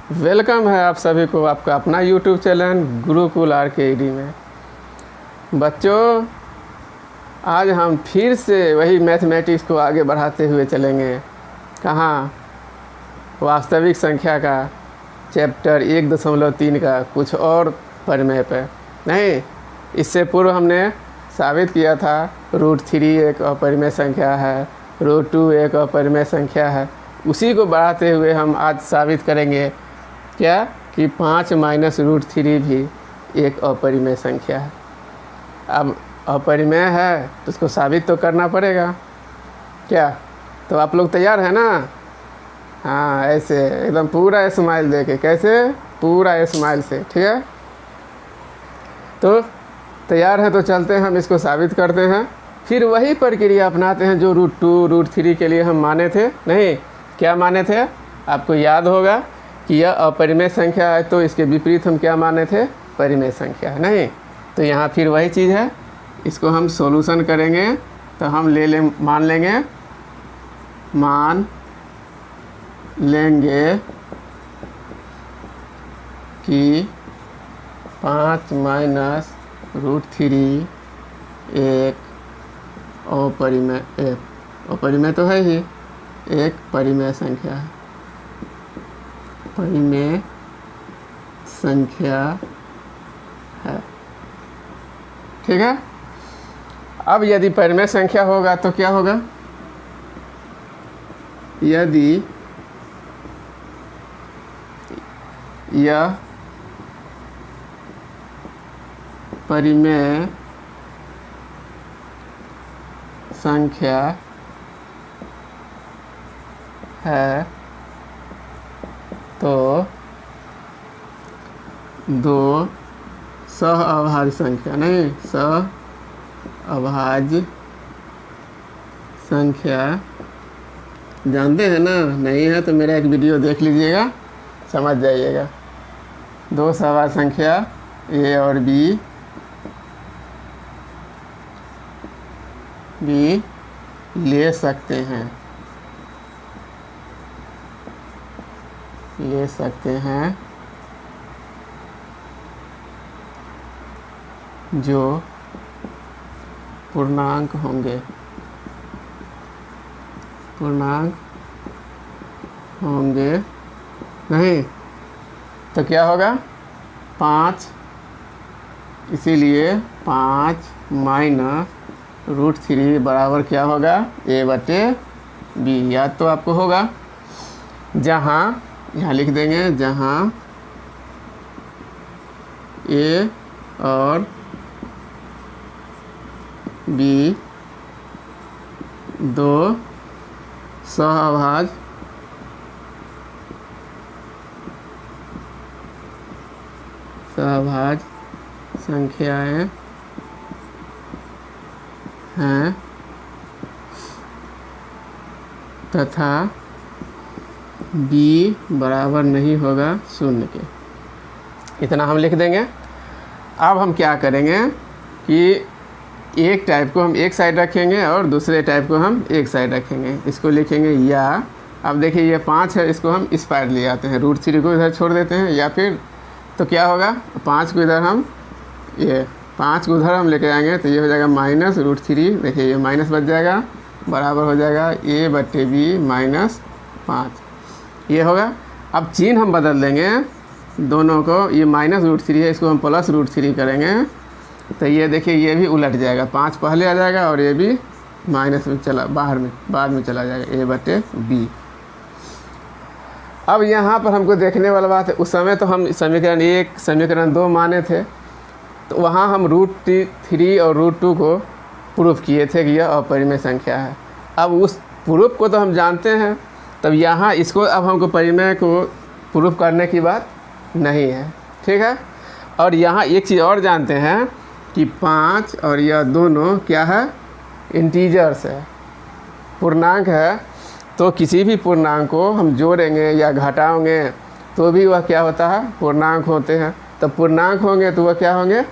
Welcome है आप सभी को आपका अपना यूट्यूब चैनल गुरुकुल RKED में। बच्चों, आज हम फिर से वही मैथमेटिक्स को आगे बढ़ाते हुए चलेंगे। कहाँ? वास्तविक संख्या का चैप्टर 1.3 का कुछ और परिमेय पे। नहीं, इससे पूर्व हमने साबित किया था √3 एक अपरिमेय संख्या है, √2 एक अपरिमेय संख्या है। उसी को बढ़ाते हुए हम आज साबित करेंगे क्या कि 5 माइनस √3 भी एक अपरिमेय संख्या है। अब अपरिमेय है तो उसको साबित तो करना पड़ेगा क्या? तो आप लोग तैयार हैं ना? हाँ, ऐसे एकदम पूरा स्माइल देके। कैसे? पूरा स्माइल से, ठीक है। तो तैयार है तो चलते हैं, हम इसको साबित करते हैं। फिर वही प्रक्रिया अपनाते हैं जो √2 √3 के लिए हम माने थे। नहीं, क्या माने थे? आपको याद होगा कि यह अपरिमेय संख्या है तो इसके विपरीत हम क्या माने थे? परिमेय संख्या है। नहीं, तो यहाँ फिर वही चीज़ है। इसको हम सॉल्यूशन करेंगे तो हम मान लेंगे कि 5 माइनस √3 एक अपरिमेय तो है ही, एक परिमेय संख्या है। परिमेय संख्या है, ठीक है। अब यदि परिमेय संख्या होगा तो क्या होगा? यदि यह परिमेय संख्या है तो दो सहअभाज्य संख्या, नहीं सहअभाज्य संख्या जानते हैं ना? नहीं है तो मेरा एक वीडियो देख लीजिएगा, समझ जाइएगा। दो सहअभाज्य संख्या A और B भी ले सकते हैं जो पूर्णांक होंगे नहीं तो क्या होगा? 5, इसीलिए 5 माइनस √3 बराबर क्या होगा? A/B। याद तो आपको होगा, जहाँ यहाँ लिख देंगे, जहाँ A और B दो सहअभाज्य संख्याएं हैं तथा B बराबर नहीं होगा 0 के। इतना हम लिख देंगे। अब हम क्या करेंगे कि एक टाइप को हम एक साइड रखेंगे और दूसरे टाइप को हम एक साइड रखेंगे। इसको लिखेंगे या, अब देखिए ये 5 है, इसको हम इस पार ले आते हैं, √3 को इधर छोड़ देते हैं। या फिर तो क्या होगा? 5 को इधर हम लेके आएंगे तो ये हो जाएगा माइनस √3। देखिए ये माइनस बच जाएगा, बराबर हो जाएगा A/B माइनस 5, ये होगा। अब चिन्ह हम बदल देंगे दोनों को। ये माइनस √3 है, इसको हम प्लस √3 करेंगे तो ये देखिए ये भी उलट जाएगा, 5 पहले आ जाएगा और ये भी माइनस में बाद में चला जाएगा A/B। अब यहाँ पर हमको देखने वाला बात है, उस समय तो हम समीकरण 1 समीकरण 2 माने थे, तो वहाँ हम √3 और √2 को प्रूफ किए थे कि यह अपरिमेय संख्या है। अब उस प्रूफ को तो हम जानते हैं, तब यहाँ इसको अब हमको परिमेय को प्रूफ करने की बात नहीं है, ठीक है। और यहाँ एक चीज़ और जानते हैं कि 5 और यह दोनों क्या है? इंटीजर्स है, पूर्णांक है। तो किसी भी पूर्णांक को हम जोड़ेंगे या घटाएंगे तो भी वह क्या होता है? पूर्णांक होते हैं। तो पूर्णांक होंगे तो वह क्या होंगे?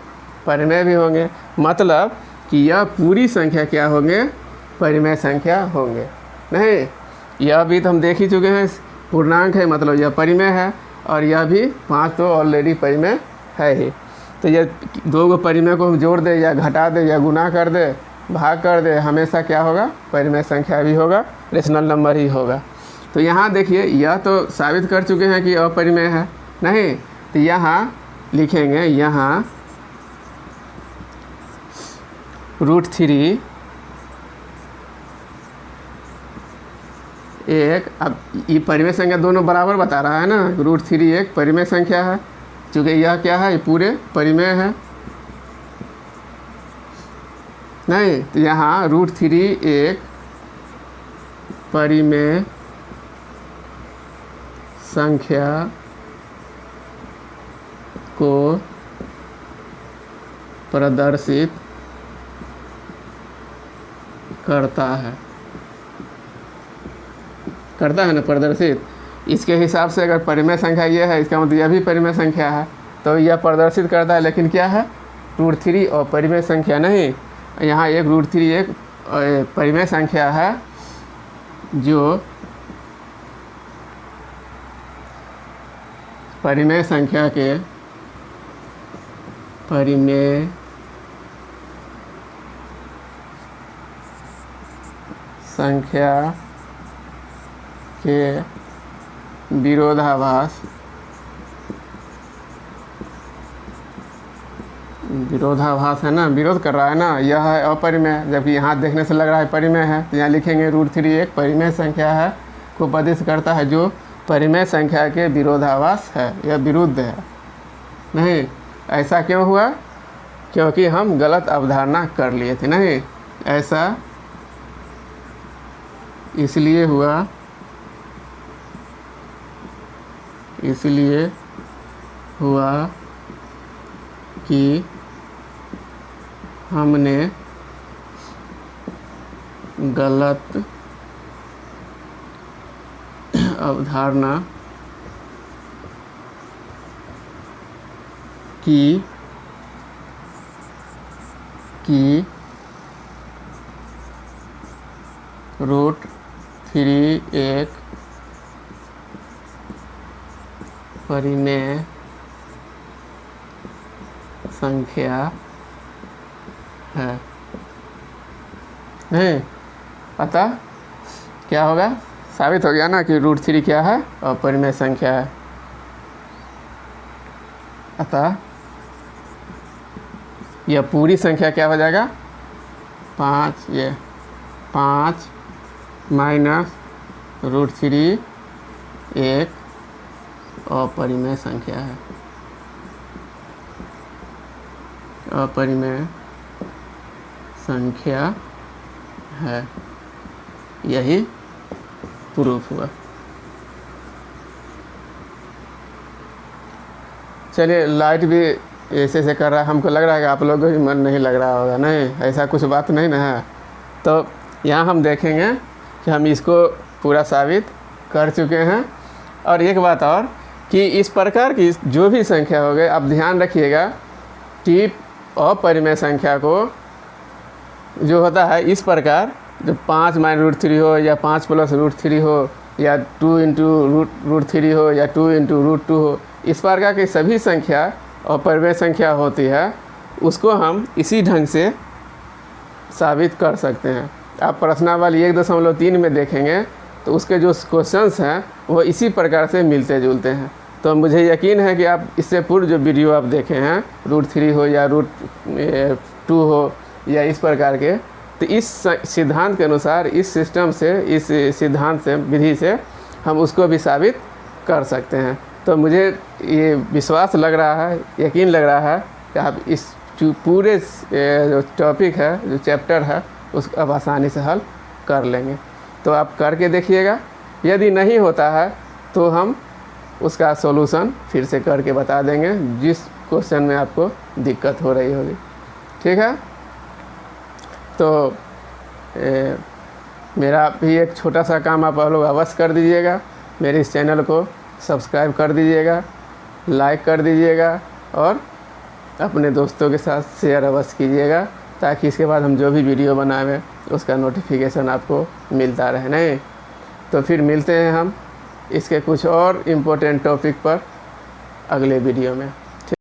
परिमेय भी होंगे। मतलब कि यह पूरी संख्या क्या होंगे? परिमेय संख्या होंगे। नहीं, यह भी तो हम देख ही चुके हैं, पूर्णांक है मतलब यह परिमेय है। और यह भी 5 तो ऑलरेडी परिमेय है ही। तो ये 2 परिमेय को हम जोड़ दे या घटा दे या गुना कर दे, भाग कर दे, हमेशा क्या होगा, परिमेय संख्या भी होगा, रेशनल नंबर ही होगा। तो यहाँ देखिए, यह तो साबित कर चुके हैं कि अपरिमेय है, नहीं तो यहाँ लिखेंगे, यहाँ √3 एक, अब ये परिमेय संख्या दोनों बराबर बता रहा है ना, √3 एक परिमेय संख्या है, चूँकि यह क्या है, ये पूरे परिमेय है, नहीं तो यहाँ √3 एक परिमेय संख्या को प्रदर्शित करता है ना, प्रदर्शित। इसके हिसाब से अगर परिमेय संख्या ये है, इसका मतलब यह भी परिमेय संख्या है, तो यह प्रदर्शित करता है, लेकिन क्या है, √3 और परिमेय संख्या नहीं। यहाँ एक √3 एक परिमेय संख्या है जो परिमेय संख्या के परिमेय संख्या के विरोधाभास है ना, विरोध कर रहा है ना, यह है अपरिमेय, जबकि यहाँ देखने से लग रहा है परिमेय है। तो यहाँ लिखेंगे √3 एक परिमेय संख्या है को प्रदर्शित करता है जो परिमेय संख्या के विरोधाभास है, यह विरुद्ध है। नहीं, ऐसा क्यों हुआ, क्योंकि हम गलत अवधारणा कर लिए थे। नहीं, ऐसा इसलिए हुआ कि हमने गलत अवधारणा की √3 एक परिमेय संख्या है। नहीं, अतः क्या होगा, साबित हो गया ना कि √3 क्या है, अपरिमेय संख्या है। अतः यह पूरी संख्या क्या हो जाएगा, 5, ये 5 माइनस √3 एक अपरिमेय संख्या है, अपरिमेय संख्या है, यही प्रूफ हुआ। चलिए, लाइट भी ऐसे कर रहा है, हमको लग रहा है कि आप लोगों को भी मन नहीं लग रहा होगा। नहीं, ऐसा कुछ बात नहीं ना है। तो यहाँ हम देखेंगे कि हम इसको पूरा साबित कर चुके हैं। और एक बात और कि इस प्रकार की जो भी संख्या हो गई, आप ध्यान रखिएगा कि अपरिमेय संख्या को जो होता है इस प्रकार, जो 5 - √3 हो या 5 + √3 हो या 2 × √3 हो या 2 × √2 हो, इस प्रकार की सभी संख्या अपरिमेय संख्या होती है, उसको हम इसी ढंग से साबित कर सकते हैं। आप प्रश्नावली 1.3 में देखेंगे तो उसके जो क्वेश्चंस हैं वो इसी प्रकार से मिलते जुलते हैं। तो मुझे यकीन है कि आप इससे पूर्व जो वीडियो आप देखे हैं, √3 हो या √2 हो या इस प्रकार के, तो इस सिद्धांत के अनुसार, इस सिस्टम से, इस सिद्धांत से, विधि से हम उसको भी साबित कर सकते हैं। तो मुझे ये विश्वास लग रहा है, यकीन लग रहा है कि आप इस पूरे जो टॉपिक है, जो चैप्टर है, उसको अब आसानी से हल कर लेंगे। तो आप करके देखिएगा, यदि नहीं होता है तो हम उसका सॉल्यूशन फिर से करके बता देंगे, जिस क्वेश्चन में आपको दिक्कत हो रही होगी। ठीक है, तो मेरा भी एक छोटा सा काम आप लोग अवश्य कर दीजिएगा, मेरे इस चैनल को सब्सक्राइब कर दीजिएगा, लाइक कर दीजिएगा और अपने दोस्तों के साथ शेयर अवश्य कीजिएगा, ताकि इसके बाद हम जो भी वीडियो बनाएं उसका नोटिफिकेशन आपको मिलता रहे। नहीं तो फिर मिलते हैं हम इसके कुछ और इम्पोर्टेंट टॉपिक पर अगले वीडियो में।